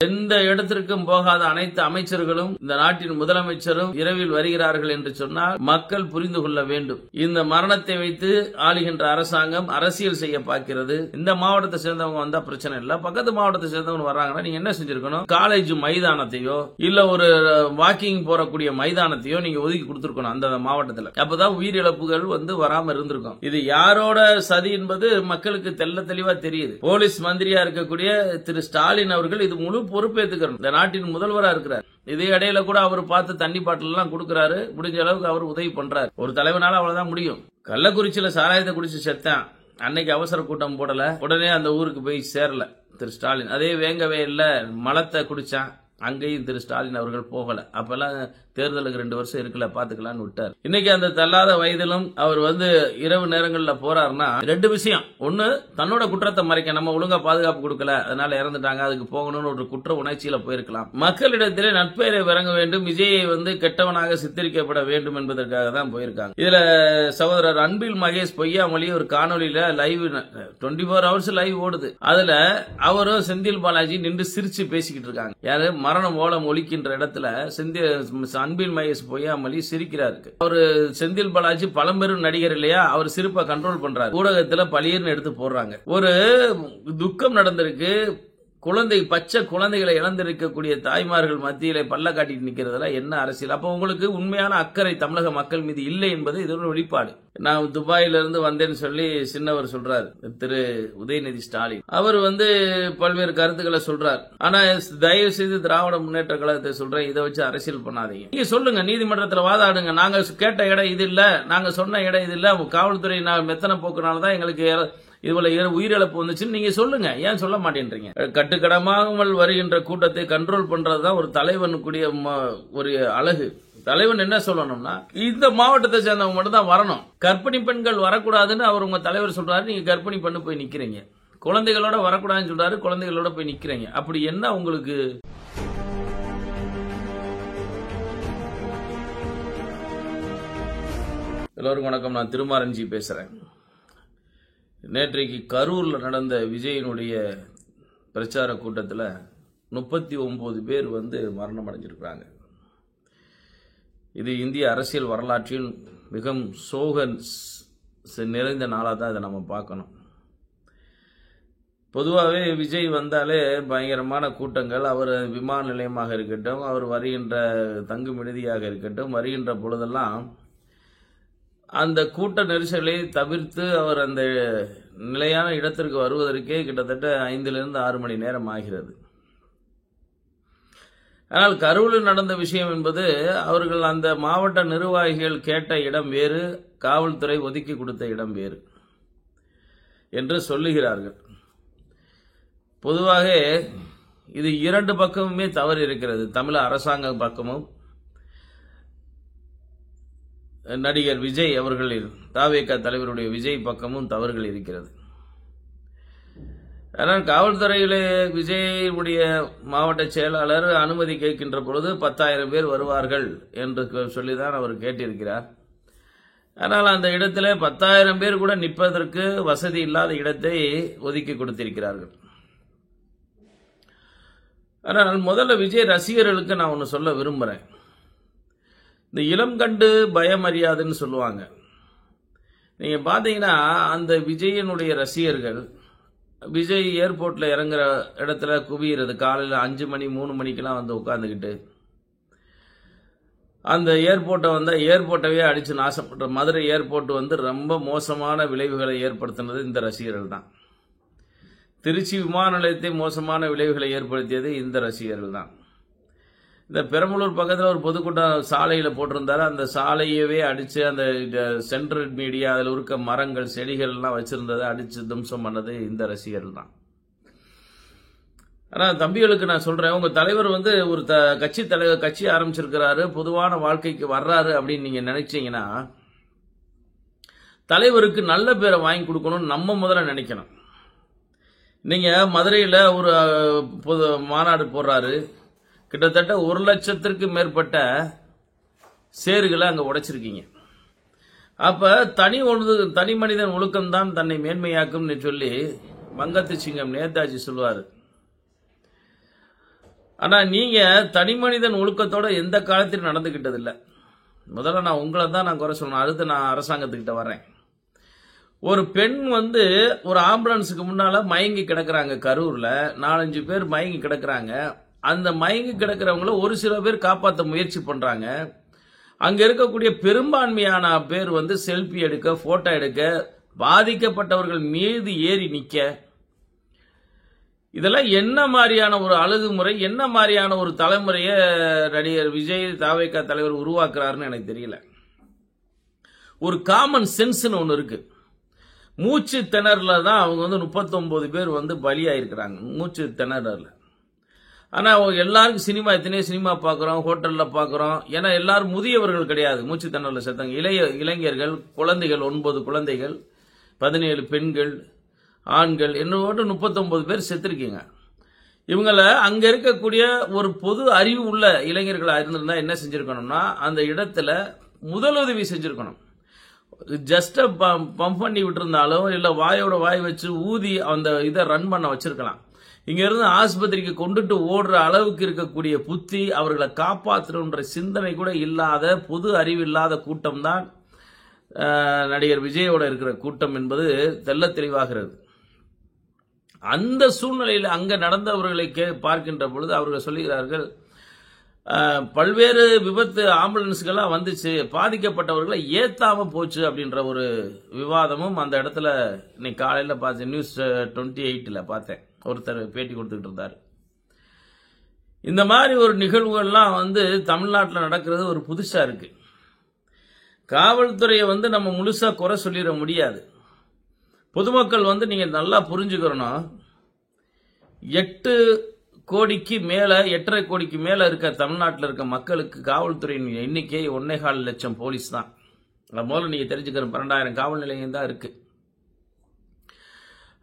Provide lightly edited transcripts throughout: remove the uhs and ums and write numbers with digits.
எந்த இடத்திற்கும் போகாத அனைத்து அமைச்சர்களும் இந்த நாட்டின் முதலமைச்சரும் இரவில் வருகிறார்கள் என்று சொன்னால் மக்கள் புரிந்து கொள்ள வேண்டும். இந்த மரணத்தை வைத்து ஆளுகின்ற அரசாங்கம் அரசியல் செய்ய பார்க்கிறது. இந்த மாவட்டத்தை சேர்ந்தவங்க வந்தா பிரச்சனை இல்ல, பக்கத்து மாவட்டத்தை சேர்ந்தவங்க வர்றாங்கன்னா நீங்க என்ன செஞ்சிருக்கணும்? காலேஜ் மைதானத்தையோ இல்ல ஒரு வாக்கிங் போறக்கூடிய மைதானத்தையோ நீங்க ஒதுக்கி கொடுத்திருக்கணும் அந்த மாவட்டத்தில். அப்பதான் உயிரிழப்புகள் வராம இருந்திருக்கும். இது யாரோட சதி என்பது மக்களுக்கு தெல்ல தெளிவா தெரியுது. போலீஸ் மந்திரியா இருக்கக்கூடிய திரு ஸ்டாலின் அவர்கள் இது முழு பொறுப்பேற்றுக்கணும். இந்த நாட்டின் முதல்வரா இருக்கிறார். இதே இடையில கூட அவர் பார்த்து தண்ணி பாட்டில் எல்லாம் கொடுக்கிறாரு. முடிஞ்ச அளவுக்கு அவர் உதவி பண்றாரு. ஒரு தலைவனால அவ்வளவுதான் முடியும். கள்ளக்குறிச்சியில சாராயத்தை குடிச்சு செத்தான். அன்னைக்கு அவசர கூட்டம் போடல, உடனே அந்த ஊருக்கு போய் சேரல திரு ஸ்டாலின். அதே வேங்கவே இல்ல, மலத்தை குடிச்சான், அங்கேயும் திரு ஸ்டாலின் அவர்கள் போகல. அப்பெல்லாம் தேர்தலுக்கு 2 வருஷம் இருக்குல்ல, பாத்துக்கலான்னு விட்டார். இன்னைக்கு அந்த தள்ளாத வயதிலும் அவர் இரவு நேரங்கள்ல போறாருன்னா 2 விஷயம். ஒண்ணு, தன்னோட குற்றத்தை மறைக்க, நம்ம ஒழுங்கா பாதுகாப்பு கொடுக்கல அதனால இறந்துட்டாங்க, அதுக்கு போகணும்னு ஒரு குற்ற உணர்ச்சியில போயிருக்கலாம். மக்களிடத்திலே நட்பெயரை இறங்க வேண்டும், விஜயை கெட்டவனாக சித்தரிக்கப்பட வேண்டும் என்பதற்காக தான் போயிருக்காங்க. இதுல சகோதரர் அன்பில் மகேஷ் பொய்யாமொழி ஒரு காணொலியில லைவ் 24 ஹவர்ஸ் லைவ் ஓடுது. அதுல அவரும் செந்தில் பாலாஜி நின்று சிரிச்சு பேசிக்கிட்டு இருக்காங்க. யாரு? மரணம் ஓலம் ஒலிக்கின்ற இடத்துல அன்பில் மகேஷ் பொய்யாமொழி சிரிக்கிறாரு. அவரு செந்தில் பாலாஜி பழம்பெரும் நடிகர் இல்லையா, அவர் சிரிப்பை கண்ட்ரோல் பண்றாரு. ஊடகத்துல பழியர்னு எடுத்து போடுறாங்க. ஒரு துக்கம் நடந்திருக்கு, பச்சை குழந்தைகளை இழந்திருக்கக்கூடிய தாய்மார்கள் மத்தியிலே பல்ல காட்டிட்டு நிக்கிறதுல என்ன அரசியல்? அப்ப உங்களுக்கு உண்மையான அக்கறை தமிழக மக்கள் மீது இல்லை என்பது இதோட வெளிப்பாடு. நான் துபாயில இருந்து வந்தேன்னு சொல்லி சின்னவர் சொல்றாரு, திரு உதயநிதி ஸ்டாலின். அவர் பல்வேறு கருத்துக்களை சொல்றார். ஆனா தயவு செய்து திராவிட முன்னேற்ற கழகத்தை சொல்றேன், இதை வச்சு அரசியல் பண்ணாதீங்க. நீங்க சொல்லுங்க, நீதிமன்றத்தில் வாதாடுங்க. நாங்க கேட்ட இடம் இது இல்ல, நாங்க சொன்ன இடம் இது இல்ல, காவல்துறை மெத்தனை போக்குனாலதான் எங்களுக்கு இவ்வளவு உயிரிழப்பு வந்துச்சுன்னு நீங்க சொல்லுங்க. ஏன் சொல்ல மாட்டேன்றீங்க? கட்டுக்கடமாமல் வருகின்ற கூட்டத்தை கண்ட்ரோல் பண்றதுதான் ஒரு தலைவனுக்குரிய ஒரு அழகு. தலைவன் என்ன சொல்லணும்னா, இந்த மாவட்டத்தை சேர்ந்தவங்க மட்டும் தான் வரணும், கர்ப்பிணி பெண்கள் வரக்கூடாதுன்னு அவர் உங்க தலைவர் சொல்றாரு. நீங்க கர்ப்பிணி பெண்ணு போய் நிக்கிறீங்க, குழந்தைகளோட வரக்கூடாதுன்னு சொல்றாரு, குழந்தைகளோட போய் நிக்கிறீங்க. அப்படி என்ன உங்களுக்கு? எல்லோருக்கும் வணக்கம். நான் திருமாரஞ்சி பேசுறேன். நேற்றைக்கு கரூர்ல நடந்த விஜயனுடைய பிரச்சார கூட்டத்தில் 39 பேர் மரணம் அடைஞ்சிருக்கிறாங்க. இது இந்திய அரசியல் வரலாற்றில் மிகவும் சோக நிறைந்த நாளாக தான் இதை நம்ம பார்க்கணும். பொதுவாகவே விஜய் வந்தாலே பயங்கரமான கூட்டங்கள். அவர் விமான நிலையமாக இருக்கட்டும், அவர் வருகின்ற தங்கும் விடுதியாக இருக்கட்டும், வருகின்ற பொழுதெல்லாம் அந்த கூட்ட நெரிசலை தவிர்த்து அவர் அந்த நிலையான இடத்திற்கு வருவதற்கே கிட்டத்தட்ட 5 to 6 மணி நேரம் ஆகிறது. ஆனால் கரூரில் நடந்த விஷயம் என்பது அவர்கள் அந்த மாவட்ட நிர்வாகிகள் கேட்ட இடம் வேறு, காவல்துறை ஒதுக்கி கொடுத்த இடம் வேறு என்று சொல்லுகிறார்கள். பொதுவாக இது 2 பக்கமுமே தவறு இருக்கிறது. தமிழக அரசாங்க பக்கமும் நடிகர் விஜய் அவர்களின் தாவேக தலைவருடைய விஜய் பக்கமும் தவறுகள் இருக்கிறது. ஆனால் காவல்துறையிலே விஜயுடைய மாவட்ட செயலாளர் அனுமதி கேட்கின்ற பொழுது 10,000 பேர் வருவார்கள் என்று சொல்லிதான் அவர் கேட்டிருக்கிறார். ஆனால் அந்த இடத்துல 10,000 பேர் கூட நிற்பதற்கு வசதி இல்லாத இடத்தை ஒதுக்கி கொடுத்திருக்கிறார்கள். ஆனால் முதல்ல விஜய் ரசிகர்களுக்கு நான் ஒன்று சொல்ல விரும்புகிறேன். இந்த இளம் கண்டு பயம் அறியாதுன்னு சொல்லுவாங்க. நீங்க பாத்தீங்கன்னா அந்த விஜயனுடைய ரசிகர்கள் விஜய் ஏர்போர்ட்ல இறங்குற இடத்துல குவிகிறது. காலையில் 5 மணி 3 மணிக்கெல்லாம் உட்காந்துக்கிட்டு அந்த ஏர்போர்ட்டவே அடிச்சு நாசம் பண்ற மதுரை ஏர்போர்ட் ரொம்ப மோசமான விளைவுகளை ஏற்படுத்தினது இந்த ரசிகர்கள் தான். திருச்சி விமான நிலையத்தை மோசமான விளைவுகளை ஏற்படுத்தியது இந்த ரசிகர்கள் தான். இந்த பெரம்பலூர் பக்கத்தில் ஒரு பொதுக்கூட்டம் சாலையில் போட்டிருந்தாரு, அந்த சாலையவே அடிச்சு அந்த சென்ட்ரல் மீடியா அதில் இருக்க மரங்கள் செடிகள் எல்லாம் வச்சிருந்ததை அடிச்சு தும்சம் பண்ணது இந்த ரசிகர்கள் தான். ஆனால் தம்பிகளுக்கு நான் சொல்றேன், உங்க தலைவர் ஒரு கட்சி ஆரம்பிச்சிருக்கிறாரு, பொதுவான வாழ்க்கைக்கு வர்றாரு அப்படின்னு நீங்க நினைச்சீங்கன்னா தலைவருக்கு நல்ல பேரை வாங்கி கொடுக்கணும்னு நம்ம முதல்ல நினைக்கணும். நீங்க மதுரையில் ஒரு பொது மாநாடு போடுறாரு, கிட்டத்தட்ட 1 லட்சத்திற்கு மேற்பட்ட சேறுகளை அங்க உடைச்சிருக்கீங்க. அப்ப தனி மனிதன் ஒழுக்கம் தான் தன்னை மேன்மையாக்கும் சொல்லி வங்கத்து சிங்கம் நேதாஜி சொல்லுவாரு. ஆனா நீங்க தனி மனிதன் ஒழுக்கத்தோட எந்த காலத்திலும் நடந்துகிட்டது இல்ல. முதல்ல நான் உங்களை தான் நான் குறை சொல்லணும். அடுத்து நான் அரசாங்கத்துக்கிட்ட வர்றேன். ஒரு பெண் வந்து ஒரு ஆம்புலன்ஸுக்கு முன்னால மயங்கி கிடக்குறாங்க. கரூர்ல 4-5 பேர் மயங்கி கிடக்குறாங்க. அந்த மயங்கி கிடக்கிறவங்கள ஒரு சில பேர் காப்பாற்ற முயற்சி பண்றாங்க. அங்க இருக்கக்கூடிய பெரும்பான்மையான பேர் வந்து செல்ஃபி எடுக்க, போட்டோ எடுக்க, பாதிக்கப்பட்டவர்கள் மீது ஏறி நிக்க, இதெல்லாம் என்ன மாதிரியான ஒரு அணுகுமுறை, என்ன மாதிரியான ஒரு தலைமுறையை நடிகர் விஜய் தாவேகா தலைவர் உருவாக்குறாருன்னு எனக்கு தெரியல. ஒரு காமன் சென்ஸ்னு ஒன்று இருக்கு. மூச்சு திணறல தான் அவங்க வந்து 39 பேர் வந்து பலியாயிருக்கிறாங்க மூச்சு திணறல. ஆனா எல்லாருக்கும் சினிமா, எத்தனையோ சினிமா பார்க்குறோம், ஹோட்டலில் பார்க்குறோம். ஏன்னா எல்லாரும் முதியவர்கள் கிடையாது மூச்சு திணறல செத்தாங்க. இளைஞர்கள், குழந்தைகள், 9 குழந்தைகள், 17 பெண்கள், ஆண்கள் என்னோட 39 பேர் செத்துருக்கீங்க. இவங்கள அங்க இருக்கக்கூடிய ஒரு பொது அறிவு உள்ள இளைஞர்களா இருந்திருந்தா என்ன செஞ்சிருக்கணும்னா, அந்த இடத்துல முதலுதவி செஞ்சிருக்கணும். ஜஸ்ட் பம்ப் பண்ணி விட்டுருந்தாலும் இல்ல வாயோட வாய் வச்சு ஊதி அந்த இதை ரன் பண்ண வச்சிருக்கலாம். இங்க இருந்து ஆஸ்பத்திரிக்கு கொண்டுட்டு ஓடுற அளவுக்கு இருக்கக்கூடிய புத்தி, அவர்களை காப்பாற்றணுன்ற சிந்தனை கூட இல்லாத, பொது அறிவு இல்லாத கூட்டம் தான் நடிகர் விஜயோட இருக்கிற கூட்டம் என்பது தெள்ள தெளிவாகிறது. அந்த சூழ்நிலையில் அங்க நடந்தவர்களை பார்க்கின்ற பொழுது அவர்கள் சொல்லுகிறார்கள், பல்வேறு விபத்து ஆம்புலன்ஸ்கெல்லாம் வந்துச்சு, பாதிக்கப்பட்டவர்களை ஏத்தாம போச்சு அப்படின்ற ஒரு விவாதமும் அந்த இடத்துல இன்னைக்கு காலையில பார்த்தேன். நியூஸ் 28ல பார்த்தேன். ஒருத்தர் பேட்டி கொடுத்துக்கிட்டு இருந்தார். இந்த மாதிரி ஒரு நிகழ்வுகள்லாம் வந்து தமிழ்நாட்டில் நடக்கிறது ஒரு புதுசா இருக்கு. காவல்துறையை வந்து நம்ம முழுசா குறை சொல்லிட முடியாது. பொதுமக்கள் வந்து நீங்க நல்லா புரிஞ்சுக்கணும். 8 கோடிக்கு மேல, 8.5 கோடிக்கு மேல இருக்க தமிழ்நாட்டில் இருக்க மக்களுக்கு காவல்துறையின் எண்ணிக்கை 1.25 லட்சம் போலீஸ் தான். முதல்ல நீங்க தெரிஞ்சுக்கணும். 12,000 காவல் நிலையம் தான் இருக்கு.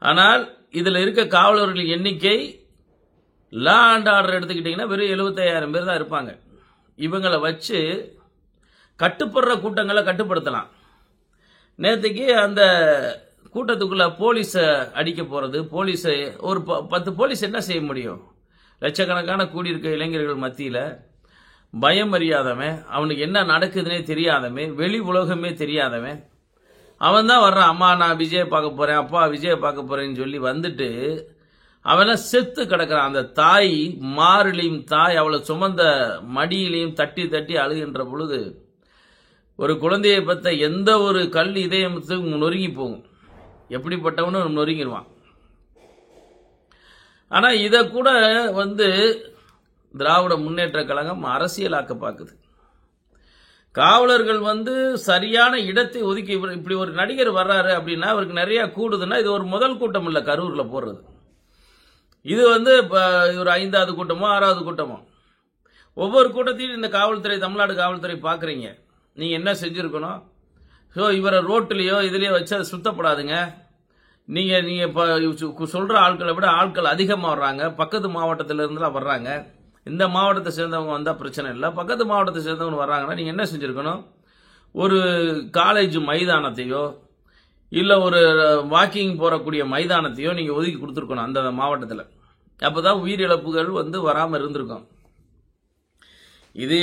ஆனால் இதுல இருக்க காவலர்கள் எண்ணிக்கை லா அண்ட் ஆர்டர் எடுத்துக்கிட்டீங்கன்னா வெறும் 75,000 பேர் தான் இருப்பாங்க. இவங்களை வச்சு கட்டுப்படுற கூட்டங்களை கட்டுப்படுத்தலாம். நேற்றுக்கு அந்த கூட்டத்துக்குள்ள போலீஸ அடிக்க போறது, போலீஸை ஒரு 10 போலீஸ் என்ன செய்ய முடியும்? லட்சக்கணக்கான கூடியிருக்க இளைஞர்கள் மத்தியில பயம் அறியாதவன், அவனுக்கு என்ன நடக்குதுன்னே தெரியாதவன், வெளி உலகமே தெரியாதவன், அவன் தான் வர்றான். அம்மா நான் விஜய் பார்க்க போறேன், அப்பா விஜய் பார்க்க போறேன்னு சொல்லி வந்துட்டு அவனை செத்து கிடக்கிறான். அந்த தாய் மாறிலையும், தாய் அவளை சுமந்த மடியிலையும் தட்டி தட்டி அழுகின்ற பொழுது ஒரு குழந்தையை பத்த எந்த ஒரு கல் இதயத்துக்கும் நொறுங்கி போகும். எப்படிப்பட்டவனும் நொறுங்கிடுவான். ஆனா இத கூட வந்து திராவிட முன்னேற்ற கழகம் அரசியலாக்க பார்க்குது. காவலர்கள் வந்து சரியான இடத்தை ஒதுக்கி, இப்படி ஒரு நடிகர் வர்றாரு அப்படின்னா அவருக்கு நிறைய கூடுதுன்னா இது ஒரு முதல் கூட்டம் இல்ல கரூர்ல போடுறது. இது வந்து ஒரு 5வது கூட்டமோ 6வது கூட்டமோ. ஒவ்வொரு கூட்டத்தையும் இந்த காவல்துறை, தமிழ்நாடு காவல்துறை பாக்குறீங்க. நீங்க என்ன செஞ்சிருக்கணும்? ஸோ இவரை ரோட்டிலேயோ இதுலயோ வச்சு அதை சுத்தப்படாதுங்க. நீங்க சொல்ற ஆட்களை விட ஆட்கள் அதிகமாக வர்றாங்க. பக்கத்து மாவட்டத்தில இருந்துலாம் வர்றாங்க. இந்த மாவட்டத்தை சேர்ந்தவங்க வந்தா பிரச்சனை இல்லை. பக்கத்து மாவட்டத்தை சேர்ந்தவங்க வர்றாங்கன்னா நீங்க என்ன செஞ்சிருக்கணும்? ஒரு காலேஜ் மைதானத்தையோ இல்ல ஒரு வாக்கிங் போறக்கூடிய மைதானத்தையோ நீங்க ஒதுக்கி கொடுத்துருக்கணும் அந்த மாவட்டத்தில். அப்பதான் உயிரிழப்புகள் வந்து வராம இருந்திருக்கும். இது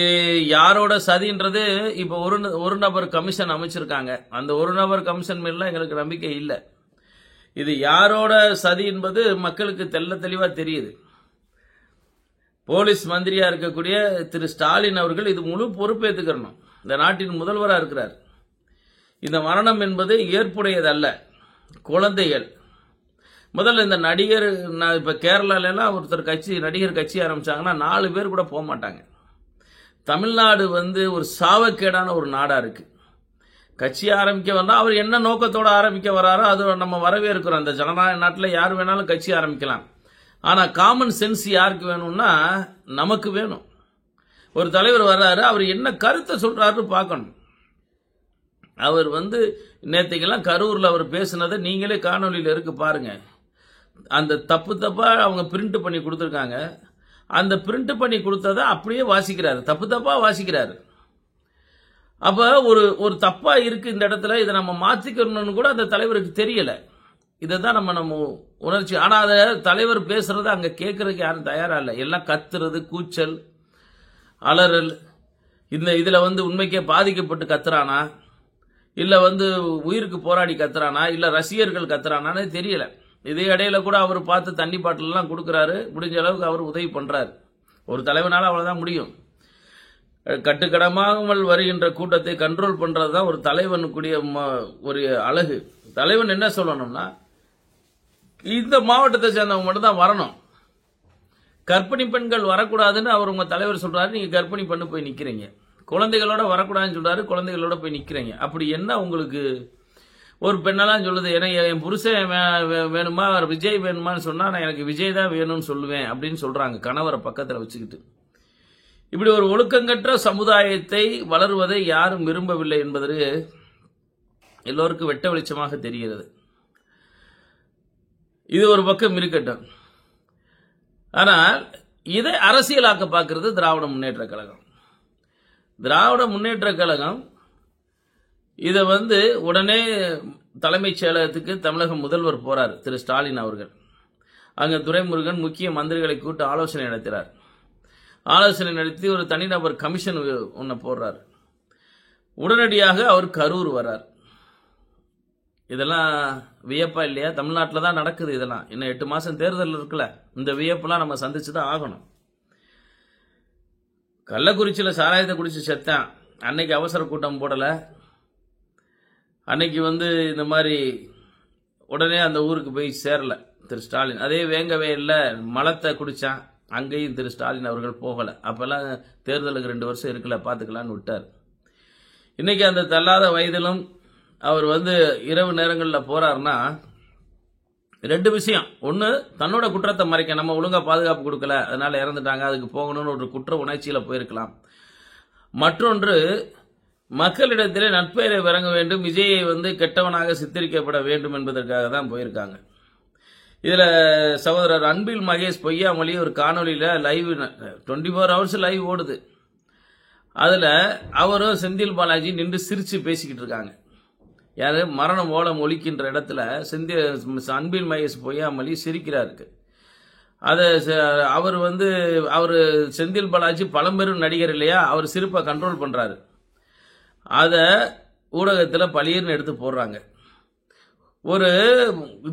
யாரோட சதின்றது இப்ப ஒரு நபர் கமிஷன் அமைச்சிருக்காங்க. அந்த ஒரு நபர் கமிஷன் மேல எங்களுக்கு நம்பிக்கை இல்லை. இது யாரோட சதி என்பது மக்களுக்கு தெள்ள தெளிவா தெரியுது. போலீஸ் மந்திரியா இருக்கக்கூடிய திரு ஸ்டாலின் அவர்கள் இது முழு பொறுப்பேற்றுக்கணும். இந்த நாட்டின் முதல்வராக இருக்கிறார். இந்த மரணம் என்பது ஏற்புடையதல்ல. குழந்தைகள் முதல்ல இந்த நடிகர், இப்ப கேரளாலாம் ஒருத்தர் நடிகர் கட்சி ஆரம்பிச்சாங்கன்னா 4 பேர் கூட போக மாட்டாங்க. தமிழ்நாடு வந்து ஒரு சாவக்கேடான ஒரு நாடா இருக்கு. கட்சி ஆரம்பிக்க வந்தா அவர் என்ன நோக்கத்தோட ஆரம்பிக்க வராரோ அது நம்ம வரவேற்கிறோம். அந்த ஜனநாயக நாட்டில் யார் வேணாலும் கட்சி ஆரம்பிக்கலாம். ஆனா காமன் சென்ஸ் யாருக்கு வேணும்னா நமக்கு வேணும். ஒரு தலைவர் வர்றாரு, அவர் என்ன கருத்தை சொல்றாருன்னு பார்க்கணும். அவர் வந்து நேற்றுக்கெல்லாம் கரூர்ல அவர் பேசினதை நீங்களே காணொலியில் இருக்கு பாருங்க. அந்த தப்பா அவங்க பிரிண்ட் பண்ணி கொடுத்துருக்காங்க. அந்த பிரிண்ட் பண்ணி கொடுத்ததை அப்படியே வாசிக்கிறாரு, தப்பா வாசிக்கிறாரு. அப்ப ஒரு தப்பா இருக்கு இந்த இடத்துல, இதை நம்ம மாத்திக்கணும்னு கூட அந்த தலைவருக்கு தெரியல. இதை தான் நம்ம உணர்ச்சி. ஆனா அதை தலைவர் பேசுறது அங்க கேட்கறதுக்கு யாரும் தயாரா இல்லை. எல்லாம் கத்துறது, கூச்சல், அலறல். இதுல உண்மைக்கே பாதிக்கப்பட்டு கத்துறானா, இல்ல உயிருக்கு போராடி கத்துறானா, இல்ல ரசிகர்கள் கத்துறானான்னு தெரியல. இதே இடையில கூட அவர் பார்த்து தண்ணி பாட்டில் எல்லாம் கொடுக்கறாரு. முடிஞ்ச அளவுக்கு அவர் உதவி பண்றாரு. ஒரு தலைவனால அவ்வளவுதான் முடியும். கட்டுக்கடமாமல் வருகின்ற கூட்டத்தை கண்ட்ரோல் பண்றதுதான் ஒரு தலைவனுக்குரிய ஒரு அழகு. தலைவன் என்ன சொல்லணும்னா, இந்த மாவட்டத்தை சேர்ந்தவங்க மட்டும் தான் வரணும், கர்ப்பிணி பெண்கள் வரக்கூடாதுன்னு அவர் உங்க தலைவர் சொல்றாரு. நீங்க கர்ப்பிணி பெண்ணு போய் நிக்கிறீங்க. குழந்தைகளோட வரக்கூடாதுன்னு சொல்றாரு, குழந்தைகளோட போய் நிக்கிறீங்க. அப்படி என்ன உங்களுக்கு? ஒரு பெண்ணெல்லாம் சொல்லுது, ஏன்னா என் புருஷன் வேணுமா, விஜய் வேணுமான்னு சொன்னா நான் எனக்கு விஜய் தான் வேணும்னு சொல்லுவேன் அப்படின்னு சொல்றாங்க, கணவரை பக்கத்தில் வச்சுக்கிட்டு. இப்படி ஒரு ஒழுக்கங்கற்ற சமுதாயத்தை வளருவதை யாரும் விரும்பவில்லை என்பது எல்லோருக்கும் வெட்ட வெளிச்சமாக தெரிகிறது. இது ஒரு பக்கம் இருக்கட்டும். ஆனால் இதை அரசியலாக்க பார்க்கிறது திராவிட முன்னேற்ற கழகம். திராவிட முன்னேற்ற கழகம் இதை உடனே தலைமைச் செயலகத்துக்கு தமிழக முதல்வர் போறார், திரு ஸ்டாலின் அவர்கள். அங்க துரைமுருகன் முக்கிய மந்திரிகளை கூட்டு ஆலோசனை நடத்துறார். ஆலோசனை நடத்தி ஒரு தனிநபர் கமிஷன் ஒன்று போடுறார். உடனடியாக அவர் கரூர் வர்றார். இதெல்லாம் வியப்பா இல்லையா? தமிழ்நாட்டில் தான் நடக்குது இதெல்லாம். இன்னும் 8 மாசம் தேர்தல் இருக்குல்ல, இந்த வியப்பெல்லாம் நம்ம சந்திச்சுதான் ஆகணும். கள்ளக்குறிச்சியில் சாராயத்தை குடிச்சு செத்தான். அன்னைக்கு அவசர கூட்டம் போடல. அன்னைக்கு இந்த மாதிரி உடனே அந்த ஊருக்கு போய் சேரல திரு ஸ்டாலின். அதே வேங்கவே இல்லை, மலத்தை குடிச்சான், அங்கேயும் திரு ஸ்டாலின் அவர்கள் போகல. அப்பெல்லாம் தேர்தலுக்கு 2 வருஷம் இருக்குல்ல, பார்த்துக்கலான்னு விட்டார். இன்னைக்கு அந்த தள்ளாத வயதிலும் அவர் இரவு நேரங்களில் போறாருன்னா 2 விஷயம். ஒன்று, தன்னோட குற்றத்தை மறைக்க, நம்ம ஒழுங்கா பாதுகாப்பு கொடுக்கல அதனால இறந்துட்டாங்க, அதுக்கு போகணும்னு ஒரு குற்ற உணர்ச்சியில போயிருக்கலாம். மற்றொன்று, மக்களிடத்திலே நட்பெயரை வழங்க வேண்டும், விஜயை கெட்டவனாக சித்தரிக்கப்பட வேண்டும் என்பதற்காக தான் போயிருக்காங்க. இதுல சகோதரர் அன்பில் மகேஷ் பொய்யாமொழி ஒரு காணொலியில லைவ் 24 ஹவர்ஸ் லைவ் ஓடுது. அதுல அவரும் செந்தில் பாலாஜி நின்று சிரிச்சு பேசிக்கிட்டு இருக்காங்க. யாரு? மரணம் ஓலம் ஒலிக்கின்ற இடத்துல அன்பில் மகேஷ் பொய்யாமொழி சிரிக்கிறாருக்கு. அதை அவர் அவர் செந்தில் பாலாஜி பழம்பெரும் நடிகர் இல்லையா, அவர் சிரிப்பை கண்ட்ரோல் பண்றாரு. அத ஊடகத்தில் பளிர்னு எடுத்து போடுறாங்க. ஒரு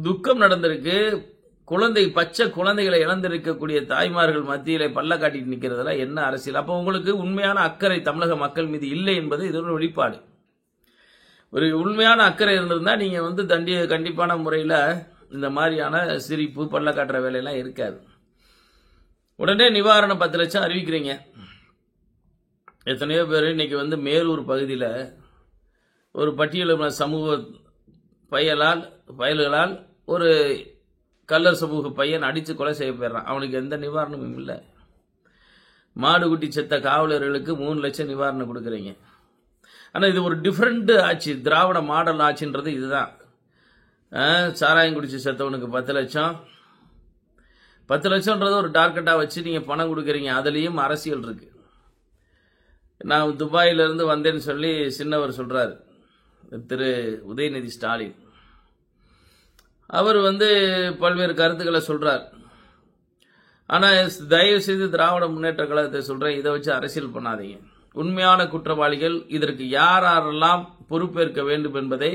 துக்கம் நடந்திருக்கு, பச்சை குழந்தைகளை இழந்திருக்கக்கூடிய தாய்மார்கள் மத்தியிலே பல்ல காட்டிட்டு நிக்கிறதுல என்ன அரசியல்? அப்போ உங்களுக்கு உண்மையான அக்கறை தமிழக மக்கள் மீது இல்லை என்பது இதோட வெளிப்பாடு. ஒரு உண்மையான அக்கறை இருந்திருந்தா நீங்க கண்டிப்பான முறையில் இந்த மாதிரியான சிரிப்பு பல்ல காட்டுற வேலையெல்லாம் இருக்காது. உடனே நிவாரணம் 10 லட்சம் அறிவிக்கிறீங்க. எத்தனையோ பேர் இன்னைக்கு மேலூர் பகுதியில் ஒரு பட்டியல் சமூக பயல்களால் ஒரு கல்லர் சமூக பையன் அடித்து கொலை செய்ய போயிடுறான். அவனுக்கு எந்த நிவாரணமும் இல்லை. மாடு குட்டி செத்த காவலர்களுக்கு 3 லட்சம் நிவாரணம் கொடுக்குறீங்க. ஆனால் இது ஒரு டிஃப்ரெண்ட் ஆட்சி, திராவிட மாடல் ஆட்சின்றது இதுதான். சாராயம் குடிச்சு செத்தவனுக்கு 10 லட்சம், 10 லட்சம்ன்றது ஒரு டார்கெட்டாக வச்சு நீங்கள் பணம் கொடுக்குறீங்க. அதுலேயும் அரசியல் இருக்கு. நான் துபாயிலிருந்து வந்தேன்னு சொல்லி சின்னவர் சொல்றாரு, திரு உதயநிதி ஸ்டாலின். அவர் பல்வேறு கருத்துக்களை சொல்றார். ஆனால் தயவு செய்து திராவிட முன்னேற்ற கழகத்தை சொல்றேன், இதை வச்சு அரசியல் பண்ணாதீங்க. உண்மையான குற்றவாளிகள், இதற்கு யாரெல்லாம் பொறுப்பேற்க வேண்டும் என்பதை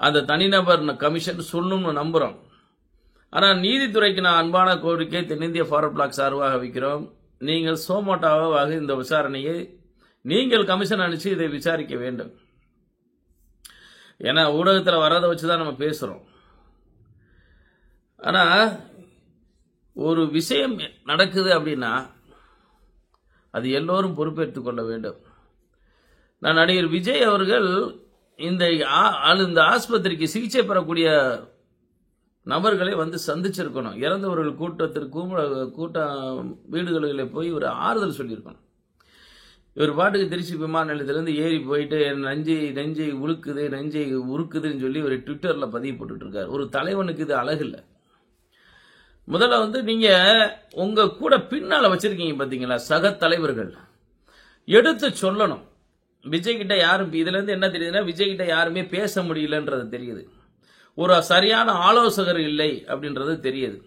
அந்த தனிநபர் கமிஷன் சொல்லணும்னு நம்புறோம். ஆனால் நீதித்துறைக்கு நான் அன்பான கோரிக்கை தென்னிந்திய ஃபார்வர்ட் பிளாக் சார்பாக வைக்கிறோம். நீங்கள் சோமோட்டாவாக இந்த விசாரணையை நீங்கள் கமிஷன் அனுப்பிச்சு இதை விசாரிக்க வேண்டும். ஏன்னா ஊடகத்தில் வரதை வச்சுதான் நம்ம பேசுறோம். ஆனா ஒரு விஷயம் நடக்குது அப்படின்னா அது எல்லோரும் பொறுப்பேற்றுக் கொள்ள வேண்டும். நான் நடிகர் விஜய் அவர்கள் இந்த ஆஸ்பத்திரிக்கு சிகிச்சை பெறக்கூடிய நபர்களை சந்திச்சிருக்கணும். இறந்தவர்கள் கூட்டம் வீடுகளில் போய் ஒரு ஆறுதல் சொல்லியிருக்கணும். இவர் பாட்டுக்கு திருச்சி விமான நிலையத்திலிருந்து ஏறி போயிட்டு நெஞ்சை உழுக்குது, நெஞ்சை உருக்குதுன்னு சொல்லி ஒரு ட்விட்டர்ல பதிவு போட்டுட்டு இருக்காரு. ஒரு தலைவனுக்கு இது அழகு இல்லை. முதல்ல நீங்க உங்க கூட பின்னால வச்சிருக்கீங்க பாத்தீங்களா சக தலைவர்கள், எடுத்து சொல்லணும். விஜய் கிட்ட யாரும் இதுல இருந்து என்ன தெரியுதுன்னா, விஜய் கிட்ட யாருமே பேச முடியலன்றது தெரியுது. ஒரு சரியான ஆலோசகர் இல்லை அப்படின்றது தெரியுது.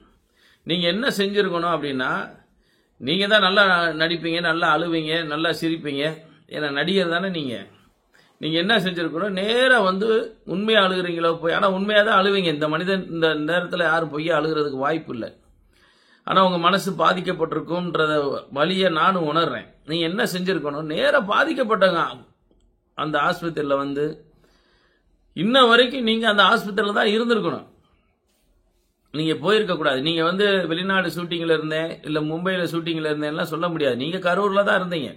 நீங்க என்ன செஞ்சிருக்கணும் அப்படின்னா, நீங்க தான் நல்லா நடிப்பீங்க, நல்லா அழுவீங்க, நல்லா சிரிப்பீங்க, ஏன்னா நடிகர் தானே நீங்க. நீங்க என்ன செஞ்சிருக்கணும், நேரா வந்து உண்மையா அழுகுறீங்களோ போய், ஆனா உண்மையா தான் அழுவீங்க. இந்த மனிதன் இந்த நேரத்தில் யாரும் பொய்யா அழுகிறதுக்கு வாய்ப்பு இல்லை. ஆனா உங்க மனசு பாதிக்கப்பட்டிருக்கும்ன்றத வழியை நானும் உணர்றேன். நீங்க என்ன செஞ்சிருக்கணும், நேரா பாதிக்கப்பட்டவங்க அந்த ஆஸ்பத்திரியில வந்து இன்ன வரைக்கும் நீங்க அந்த ஆஸ்பத்திரியில தான் இருந்திருக்கணும். நீங்க போயிருக்க கூடாது. நீங்க வந்து வெளிநாடு ஷூட்டிங்ல இருந்தேன், இல்ல மும்பையில ஷூட்டிங்ல இருந்தேன்லாம் சொல்ல முடியாது. நீங்க கரூர்ல தான் இருந்தீங்க.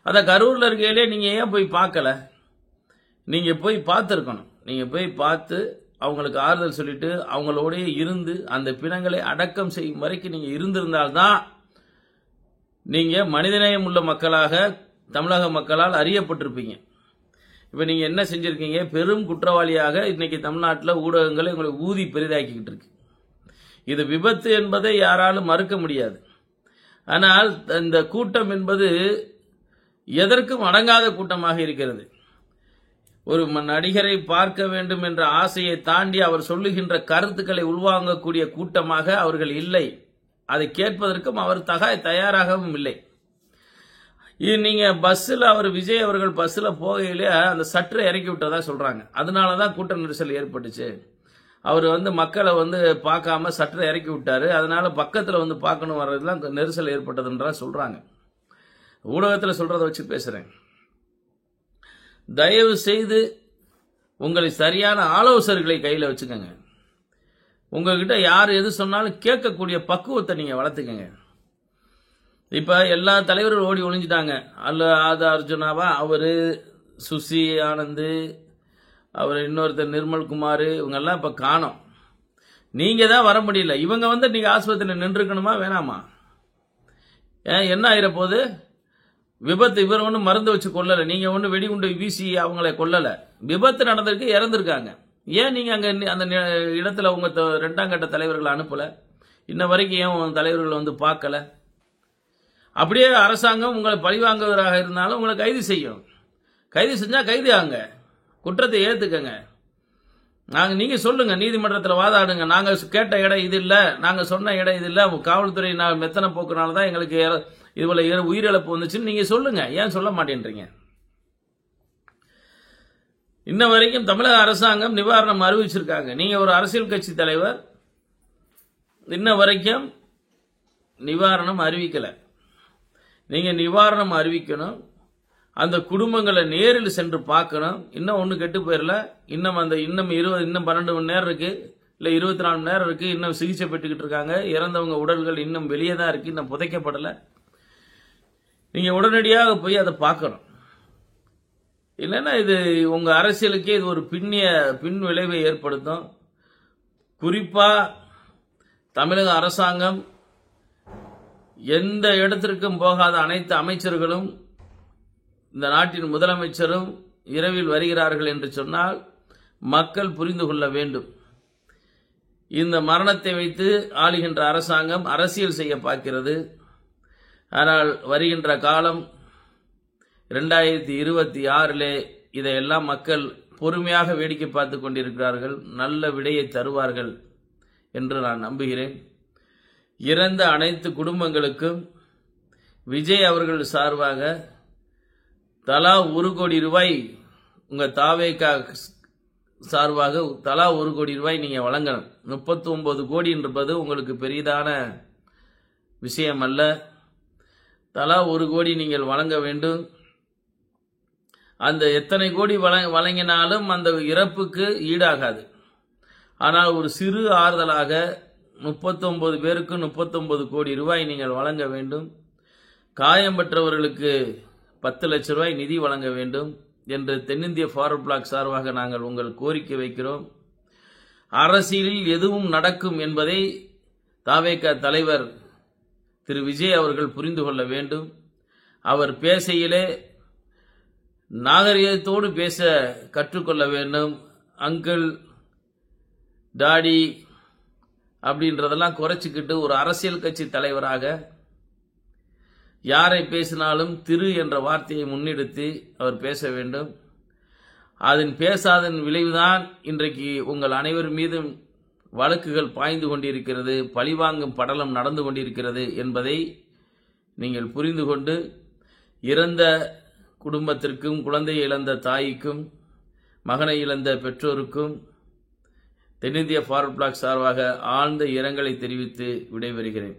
அத கரூர்ல இருக்கையிலே நீங்க ஏன் போய் பார்க்கல? நீங்க போய் பார்த்துருக்கணும். நீங்க போய் பார்த்து அவங்களுக்கு ஆறுதல் சொல்லிட்டு அவங்களோடய இருந்து அந்த பிணங்களை அடக்கம் செய்யும் வரைக்கும் நீங்க இருந்திருந்தால்தான் நீங்க மனிதநேயம் உள்ள மக்களாக தமிழக மக்களால் அறியப்பட்டிருப்பீங்க. இப்ப நீங்க என்ன செஞ்சிருக்கீங்க, பெரும் குற்றவாளியாக இன்னைக்கு தமிழ்நாட்டில் ஊடகங்களை உங்களை ஊதி பெரிதாக்கிக்கிட்டு இருக்கு. இது விபத்து என்பதை யாராலும் மறுக்க முடியாது. ஆனால் இந்த கூட்டம் என்பது எதற்கும் அடங்காத கூட்டமாக இருக்கிறது. ஒரு நடிகரை பார்க்க வேண்டும் என்ற ஆசையை தாண்டி அவர் சொல்லுகின்ற கருத்துக்களை உள்வாங்கக்கூடிய கூட்டமாக அவர்கள் இல்லை. அதை கேட்பதற்கும் அவர் தயாராகவும் இல்லை. நீங்க பஸ்ஸில் அவர் விஜய் அவர்கள் பஸ்ஸில் போகையிலே அந்த சற்றை இறக்கி விட்டதா சொல்றாங்க. அதனாலதான் கூட்ட நெரிசல் ஏற்பட்டுச்சு. அவர் வந்து மக்களை வந்து பார்க்காம சற்றை இறக்கி விட்டாரு, அதனால பக்கத்தில் வந்து பார்க்கணும் வர்றதுலாம் நெரிசல் ஏற்பட்டதுன்றா சொல்றாங்க. ஊடகத்தில் சொல்றதை வச்சு பேசுறேன். தயவு செய்து உங்களை சரியான ஆலோசகர்களை கையில் வச்சுக்கோங்க. உங்ககிட்ட யார் எது சொன்னாலும் கேட்கக்கூடிய பக்குவத்தை நீங்க வளர்த்துக்கங்க. இப்ப எல்லா தலைவரும் ஓடி ஒளிஞ்சிட்டாங்க. ஆதா அர்ஜுனாவா, அவரு சுசி ஆனந்த், அவர் இன்னொருத்தர் நிர்மல்குமார், இவங்கெல்லாம் இப்ப காணோம். நீங்க தான் வர முடியல. இவங்க வந்து நீங்க ஆஸ்பத்திரியில் நின்றுக்கணுமா வேணாமா? என்ன ஆயிர போது? விபத்து இவர் ஒன்று மருந்து வச்சு கொல்லல, நீங்க ஒன்று வெடிகுண்டு வீசி அவங்களை கொல்லல. விபத்து நடந்திருக்கு, இறந்திருக்காங்க. ஏன் நீங்க அங்க அந்த இடத்துல உங்க இரண்டாம் கட்ட தலைவர்களை அனுப்பல? இன்ன வரைக்கும் ஏன் தலைவர்களை வந்து பார்க்கல? அப்படியே அரசாங்கம் உங்களை பழிவாங்குவதாக இருந்தாலும் உங்களை கைது செய்யும். கைது செஞ்சா கைது ஆங்க, குற்றத்தை ஏத்துக்கங்க. நீங்க சொல்லுங்க, நீதிமன்றத்தில் வாதாடுங்க. நாங்க கேட்ட இடம் இது இல்ல, நாங்க சொன்ன இடம் இது இல்ல, காவல்துறை மெத்தனை போக்குனாலதான் எங்களுக்கு இவ்வளவு உயிரிழப்பு வந்துச்சுன்னு நீங்க சொல்லுங்க. ஏன் சொல்ல மாட்டேன்றீங்க? இன்ன வரைக்கும் தமிழக அரசாங்கம் நிவாரணம் அறிவிச்சிருக்காங்க. நீங்க ஒரு அரசியல் கட்சி தலைவர், இன்ன வரைக்கும் நிவாரணம் அறிவிக்கல. நீங்க நிவாரணம் அறிவிக்கணும். அந்த குடும்பங்களை நேரில் சென்று பார்க்கணும். இன்னும் ஒண்ணு கெட்டு போயிடல. இன்னும் 12 மணி நேரம் இருக்கு, இல்ல 24 மணி நேரம் இருக்கு. இன்னும் சிகிச்சை பெற்றுக்கிட்டு இருக்காங்க. இறந்தவங்க உடல்கள் இன்னும் வெளியே தான் இருக்கு, இன்னும் புதைக்கப்படல. நீங்க உடனடியாக போய் அதை பார்க்கணும். இல்லைன்னா இது உங்க அரசியலுக்கே இது ஒரு பின் விளைவை ஏற்படுத்தும். குறிப்பா தமிழக அரசாங்கம் எந்த இடத்திற்கும் போகாத அனைத்து அமைச்சர்களும் இந்த நாட்டின் முதலமைச்சரும் இரவில் வருகிறார்கள் என்று சொன்னால் மக்கள் புரிந்து கொள்ள வேண்டும். இந்த மரணத்தை வைத்து ஆளுகின்ற அரசாங்கம் அரசியல் செய்ய பார்க்கிறது. ஆனால் வருகின்ற காலம் 2026 இதையெல்லாம் மக்கள் பொறுமையாக வேடிக்கை பார்த்து கொண்டிருக்கிறார்கள். நல்ல விடையை தருவார்கள் என்று நான் நம்புகிறேன். இறந்த அனைத்து குடும்பங்களுக்கும் விஜய் அவர்கள் சார்பாக தலா 1 கோடி ரூபாய், உங்க தாவேகா சார்பாக தலா 1 கோடி ரூபாய் நீங்க வழங்கணும். 39 கோடி என்பது உங்களுக்கு பெரிதான விஷயம் அல்ல. தலா 1 கோடி நீங்கள் வழங்க வேண்டும். அந்த எத்தனை கோடி வழங்கினாலும் அந்த இறப்புக்கு ஈடாகாது. ஆனால் ஒரு சிறு ஆறுதலாக 39 பேருக்கு 39 கோடி ரூபாய் நீங்கள் வழங்க வேண்டும். காயம் பெற்றவர்களுக்கு 10 லட்சம் ரூபாய் நிதி வழங்க வேண்டும் என்று தென்னிந்திய ஃபார்வர்ட் பிளாக் சார்பாக நாங்கள் உங்கள் கோரிக்கை வைக்கிறோம். அரசியலில் எதுவும் நடக்கும் என்பதை தாவேகா தலைவர் திரு விஜய் அவர்கள் புரிந்து கொள்ள வேண்டும். அவர் பேசையிலே நாகரிகத்தோடு பேச கற்றுக்கொள்ள வேண்டும். அங்கிள், டாடி அப்படின்றதெல்லாம் குறைச்சிக்கிட்டு ஒரு அரசியல் கட்சி தலைவராக யாரை பேசினாலும் திரு என்ற வார்த்தையை முன்னெடுத்து அவர் பேச வேண்டும். அதன் பேசாதன் விளைவுதான் இன்றைக்கு உங்கள் அனைவர் மீதும் வழக்குகள் பாய்ந்து கொண்டிருக்கிறது, பழிவாங்கும் படலம் நடந்து கொண்டிருக்கிறது என்பதை நீங்கள் புரிந்து கொண்டு இறந்த குடும்பத்திற்கும், குழந்தை இழந்த தாய்க்கும், மகனை இழந்த பெற்றோருக்கும் தென்னிந்திய ஃபார்வர்ட் பிளாக் சார்பாக ஆழ்ந்த இரங்கலை தெரிவித்து விடைபெறுகிறேன்.